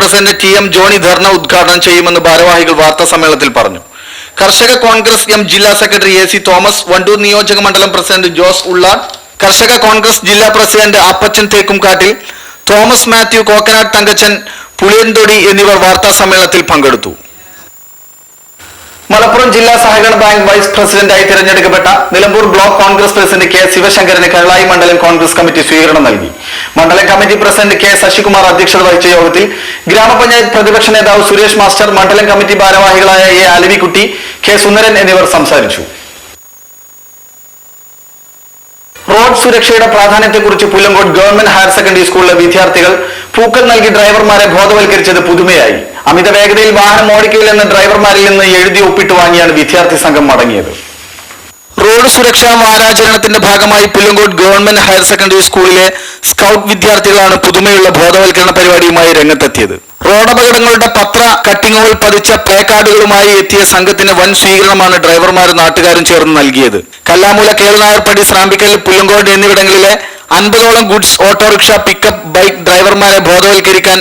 President TM. Johnny ധർണ ഉദ്ഘാടനം ചെയ്യുമെന്ന് ഭാരവാഹികൾ വാർത്താസമ്മേളനത്തിൽ പറഞ്ഞു. കർഷക കോൺഗ്രസ് എം ജില്ലാ സെക്രട്ടറി എ.സി. തോമസ്, വണ്ടൂർ നിയോജക മണ്ഡലം പ്രസിഡന്റ് ജോസ് ഉള്ളാട്, കർഷക കോൺഗ്രസ് ജില്ലാ പ്രസിഡന്റ് അപ്പച്ചൻ തേക്കുംകാട്ടിൽ, തോമസ് മാത്യു, കോക്കനാട് തങ്കച്ചൻ, പുളിയൻതൊടി എന്നിവർ വാർത്താസമ്മേളനത്തിൽ പങ്കെടുത്തു. മലപ്പുറം ജില്ലാ സഹകരണ ബാങ്ക് വൈസ് പ്രസിഡന്റായി തിരഞ്ഞെടുക്കപ്പെട്ട Nilambur block Congress president K ശിവശങ്കരന് കരളായി മണ്ഡലം കോൺഗ്രസ് കമ്മിറ്റി സ്വീകരണം നൽകി. മണ്ഡലം കമ്മിറ്റി പ്രസിഡന്റ് കെ ശശികുമാർ അധ്യക്ഷത വഹിച്ച യോഗത്തിൽ ഗ്രാമപഞ്ചായത്ത് പ്രതിപക്ഷ നേതാവ് സുരേഷ് മാസ്റ്റർ, മണ്ഡലം കമ്മിറ്റി ഭാരവാഹികളായ എ അലവിക്കുട്ടി, കെ സുന്ദരൻ എന്നിവർ സംസാരിച്ചു. റോഡ് സുരക്ഷയുടെ പ്രാധാന്യത്തെക്കുറിച്ച് പുല്ലങ്കോട് ഗവൺമെന്റ് ഹയർ സെക്കൻഡറി സ്കൂളിലെ വിദ്യാർത്ഥികൾ പൂക്കൾ നൽകി ഡ്രൈവർമാരെ ബോധവൽക്കരിച്ചത് പുതുമയായി. അമിത വേഗതയിൽ വാഹനം ഓടിക്കില്ലെന്ന് ഡ്രൈവർമാരിൽ നിന്ന് എഴുതി ഒപ്പിട്ട് വാങ്ങിയാണ് വിദ്യാർത്ഥി സംഘം മടങ്ങിയത്. റോഡ് സുരക്ഷാ വാരാചരണത്തിന്റെ ഭാഗമായി പുല്ലങ്കോട് ഗവൺമെന്റ് ഹയർ സെക്കൻഡറി സ്കൂളിലെ സ്കൗട്ട് വിദ്യാർത്ഥികളാണ് പുതുമയുള്ള ബോധവൽക്കരണ പരിപാടിയുമായി രംഗത്തെത്തിയത്. റോഡപകടങ്ങളുടെ പത്ര കട്ടിങ്ങുകൾ പതിച്ച പ്ലേ കാർഡുകളുമായി എത്തിയ സംഘത്തിന് വൻ സ്വീകരണമാണ് ഡ്രൈവർമാരും നാട്ടുകാരും ചേർന്ന് നൽകിയത്. കല്ലാമൂല, കേളനായർപ്പടി, സ്രാമ്പിക്കൽ, പുല്ലങ്കോട് എന്നിവിടങ്ങളിലെ 50ഓളം ഗുഡ്സ് ഓട്ടോറിക്ഷ, പിക്കപ്പ്, ബൈക്ക് ഡ്രൈവർമാരെ ബോധവൽക്കരിക്കാൻ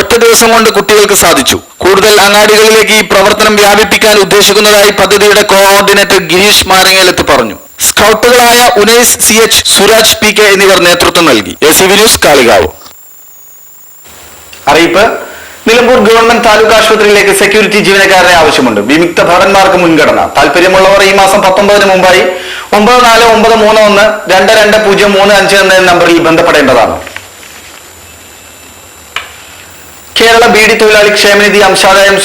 ഒറ്റ ദിവസം കൊണ്ട് കുട്ടികൾക്ക് സാധിച്ചു. കൂടുതൽ അങ്ങാടികളിലേക്ക് ഈ പ്രവർത്തനം വ്യാപിപ്പിക്കാൻ ഉദ്ദേശിക്കുന്നതായി പദ്ധതിയുടെ കോഓർഡിനേറ്റർ ഗിരീഷ് മാരങ്ങേലത്ത് പറഞ്ഞു. സ്കൗട്ടുകളായ ഉനൈസ് CH, സുരാജ് PK എന്നിവർ നേതൃത്വം നൽകി. ACV news, Kalikavu. അറിയിപ്പ്: നിലമ്പൂർ ഗവൺമെന്റ് താലൂക്ക് ആശുപത്രിയിലേക്ക് സെക്യൂരിറ്റി ജീവനക്കാരനെ ആവശ്യമുണ്ട്. വിമുക്ത ഭടന്മാർക്ക് മുൻഗണന. താല്പര്യമുള്ളവർ ഈ മാസം 19-ന് മുമ്പായി 9493122035 എന്ന നമ്പറിൽ ബന്ധപ്പെടേണ്ടതാണ്. കേരള ബീഡി തൊഴിലാളി ക്ഷേമനിധി അംശാദായം